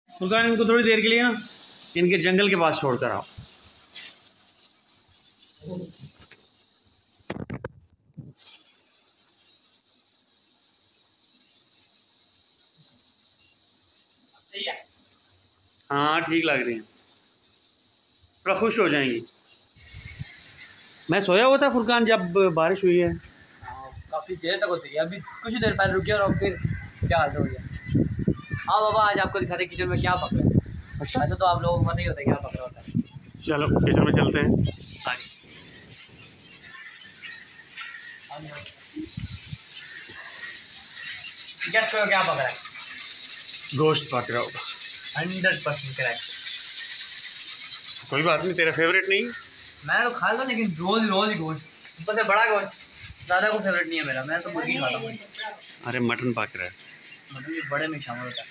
फुरकान इनको थोड़ी देर के लिए ना इनके जंगल के पास छोड़ कर आओ। हाँ ठीक लग रही हैं, थोड़ा खुश हो जाएंगी। मैं सोया हुआ था फुरकान जब बारिश हुई है। काफ़ी देर तक होती है, अभी कुछ देर पहले रुके और फिर क्या हाल हो गया। हाँ बाबा, आज आपको दिखाते किचन में क्या पक रहा है। अच्छा, ऐसा तो आप लोगों को पता ही होता है क्या पक रहा होता है। चलो किचन में चलते हैं। गेस करो क्या पक रहा है। गोश्त पक रहा होगा। 100% करेक्ट। कोई बात नहीं, तेरा फेवरेट नहीं? मैं तो खाता हूँ लेकिन रोज ही गोश्त, ऊपर से बड़ा गोश्त ज़्यादा को फेवरेट नहीं है मेरा। मैं तो मुर्गी खाता हूँ। अरे मटन पक रहा है। मटन भी बड़े में शामिल होता है।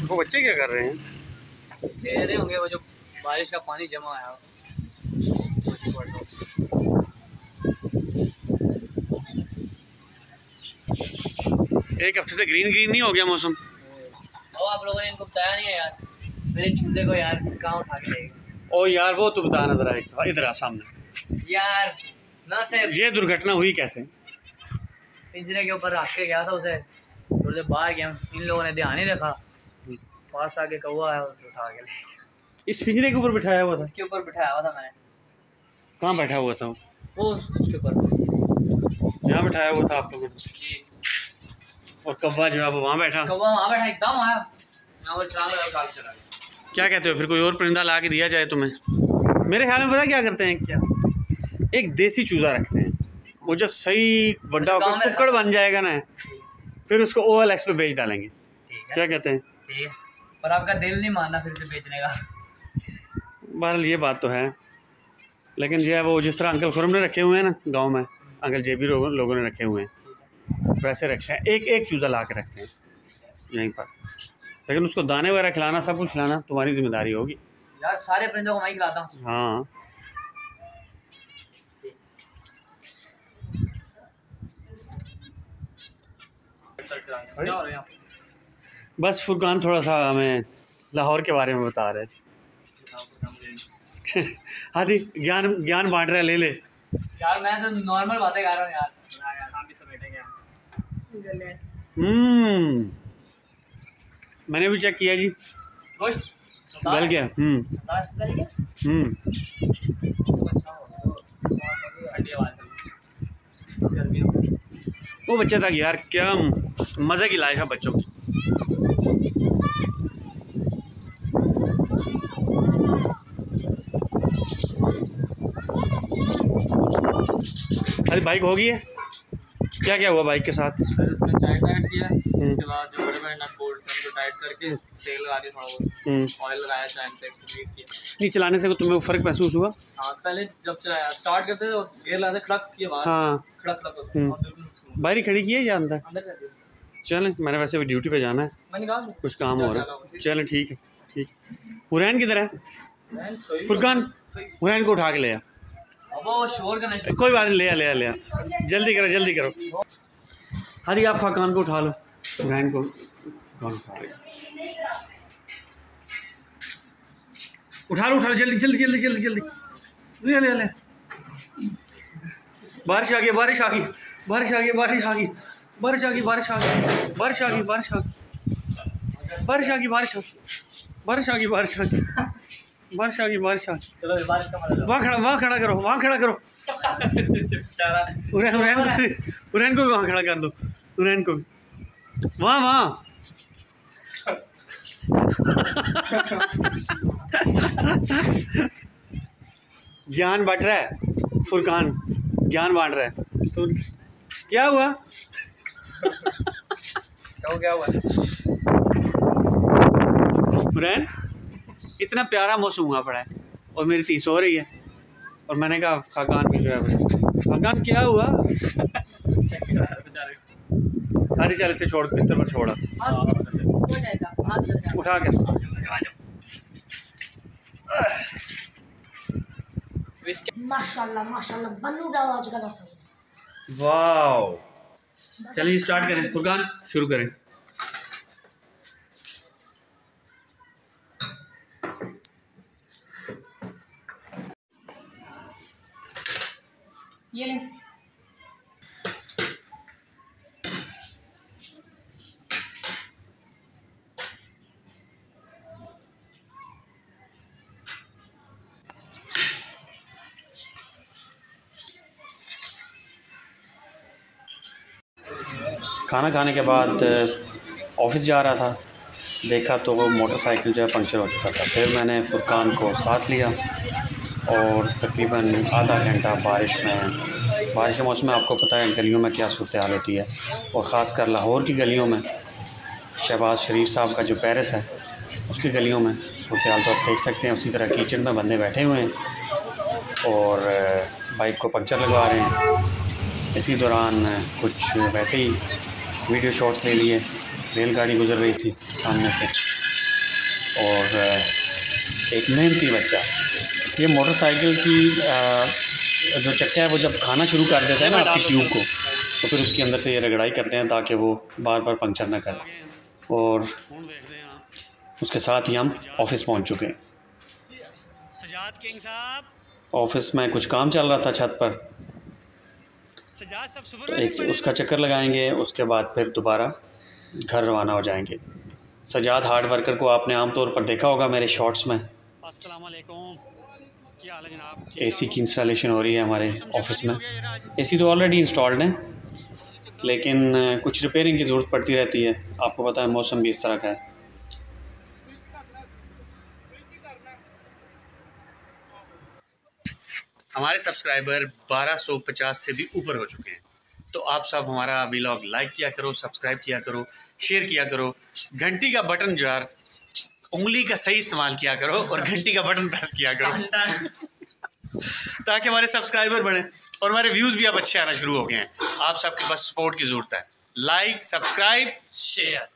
वो बच्चे क्या कर रहे हैं? दे रहे होंगे वो जो बारिश का पानी जमा आया। एक हफ्ते से ग्रीन ग्रीन नहीं हो गया मौसम? और आप लोगों ने इनको बताया नहीं है यार, मेरे चूल्हे को यार कहाँ उठा के लेगा। ओ यार वो तो बता नजर आया, इधर आ सामने यार। ना से ये दुर्घटना हुई कैसे? पिंजरे के ऊपर रख के गया था उसे, थोड़ी देर बाहर गया, इन लोगों ने ध्यान नहीं रखा, पास आके कौवा है उसे उठा के ले गया। इस पिंजरे के ऊपर बिठाया हुआ था? इसके ऊपर बिठाया हुआ था मैंने। कहाँ बैठा हुआ था वो उसके ऊपर यहाँ बिठाया हुआ था आप लोगों ने? और कौवा जो है वो वहाँ बैठा? कौवा वहाँ बैठा, एकदम आया यहाँ पर छलांग लगा के चला गया। क्या कहते हो, फिर कोई और परिंदा ला के दिया जाए तुम्हें? मेरे ख्याल में पता क्या करते हैं, क्या एक देसी चूजा रखते हैं, वो जब सही बड़ा होकर कुक्कड़ बन जाएगा ना, फिर उसको OLX पे बेच डालेंगे। क्या कहते हैं? ठीक है, पर आपका दिल नहीं मानना फिर से बेचने का। बहरहाल ये बात तो है, लेकिन जो है वो जिस तरह अंकल खुरम ने रखे हुए हैं ना गांव में, अंकल JB लोगों ने रखे हुए हैं, वैसे रखते हैं। एक चूज़ा ला के रखते हैं यहीं पर, लेकिन उसको दाने वगैरह खिलाना, सब कुछ खिलाना तुम्हारी जिम्मेदारी होगी यार। सारे परिंदों को मैं ही खिलाता हूँ। हाँ। क्या हो रहा है? बस फुरकान थोड़ा सा हमें लाहौर के बारे में बता रहे थे। हाथी ज्ञान बांट रहा है, ले ले यार। मैं तो नॉर्मल बातें कर रहा हूँ यार। हम भी समेटेंगे। मैंने भी चेक किया जी, गोश्त गल गया। गल गया। वो बच्चा था यार, क्या मज़े की लाइफ है बच्चों की। अरे बाइक हो गई है? क्या क्या हुआ बाइक के साथ? उसमें टाइट किया, उसके बाद जो बड़े नट बोल्ट उनको टाइट करके तेल लगा दिया, थोड़ा बहुत ऑयल लगाया, चैन पे ग्रीस किया। नहीं, चलाने से तुम्हें फ़र्क महसूस हुआ? हाँ, पहले जब चलाया स्टार्ट करते थे गियर लगाते खड़क की आवाज़। हाँ, खड़क बाहरी खड़ी की है या अंदर? अंदर कर दिया। चलें, मैंने वैसे भी ड्यूटी पे जाना है, मैंने कहा कुछ काम हो रहा है। चलें ठीक है, ठीक। हुरैन किधर है? फुरकान, हुरैन को उठा के ले आ। वो शोर करना। कोई बात नहीं, ले आ जल्दी करो। हरी आप फुरकान को उठा लो, हुरैन को उठा लो जल्दी ले। बारिश आ गई। वहाँ खड़ा करो। हुरैन को भी वहाँ खड़ा कर दो, हुरैन को भी वहाँ। ज्ञान बांट रहा है फुरकान, ज्ञान बांट रहा है। तो क्या हुआ? हुरैन, इतना प्यारा मौसम हुआ पड़ा है और मेरी ती सो रही है, और मैंने कहा खाकान भी जो है, खाकान क्या हुआ? हरी चल से छोड़, बिस्तर पर छोड़ा, उठा के। माशाल्लाह बन्नू ब्लॉग का वाह। चलिए स्टार्ट करें, फुरकान शुरू करें। ये लें। खाना खाने के बाद ऑफ़िस जा रहा था, देखा तो वो मोटरसाइकिल जो है पंक्चर हो चुका था। फिर मैंने फुरकान को साथ लिया और तकरीबन आधा घंटा बारिश के मौसम में आपको पता है गलियों में क्या सूरत हाल होती है, और ख़ास कर लाहौर की गलियों में, शहबाज शरीफ साहब का जो पेरिस है उसकी गलियों में सूरत हाल तो आप देख सकते हैं। उसी तरह कीचड़ में बंदे बैठे हुए हैं और बाइक को पंक्चर लगवा रहे हैं। इसी दौरान कुछ वैसे ही वीडियो शॉट्स ले लिए। रेलगाड़ी गुजर रही थी सामने से और एक मेहनती बच्चा, ये मोटरसाइकिल की जो चक्का है वो जब खाना शुरू कर देता है ना आपकी ट्यूब को, तो फिर उसके अंदर से ये रगड़ाई करते हैं ताकि वो बार बार पंक्चर ना करे। और उसके साथ ही हम ऑफ़िस पहुंच चुके हैं। ऑफ़िस में कुछ काम चल रहा था छत पर, तो एक उसका चक्कर लगाएंगे, उसके बाद फिर दोबारा घर रवाना हो जाएंगे। सजाद हार्ड वर्कर को आपने आमतौर पर देखा होगा मेरे शॉर्ट्स में। अस्सलाम वालेकुम, क्या हाल है जनाब? एसी की इंस्टॉलेशन हो रही है हमारे ऑफिस में। एसी तो ऑलरेडी इंस्टॉल्ड है, लेकिन कुछ रिपेयरिंग की ज़रूरत पड़ती रहती है। आपको पता है मौसम भी इस तरह का है। हमारे सब्सक्राइबर 1250 से भी ऊपर हो चुके हैं, तो आप सब हमारा व्लॉग लाइक किया करो, सब्सक्राइब किया करो, शेयर किया करो, घंटी का बटन जो यार उंगली का सही इस्तेमाल किया करो और घंटी का बटन प्रेस किया करो ताकि हमारे सब्सक्राइबर बढ़े और हमारे व्यूज़ भी अब अच्छे आना शुरू हो गए हैं। आप सबके बस सपोर्ट की ज़रूरत है। Like, subscribe, share.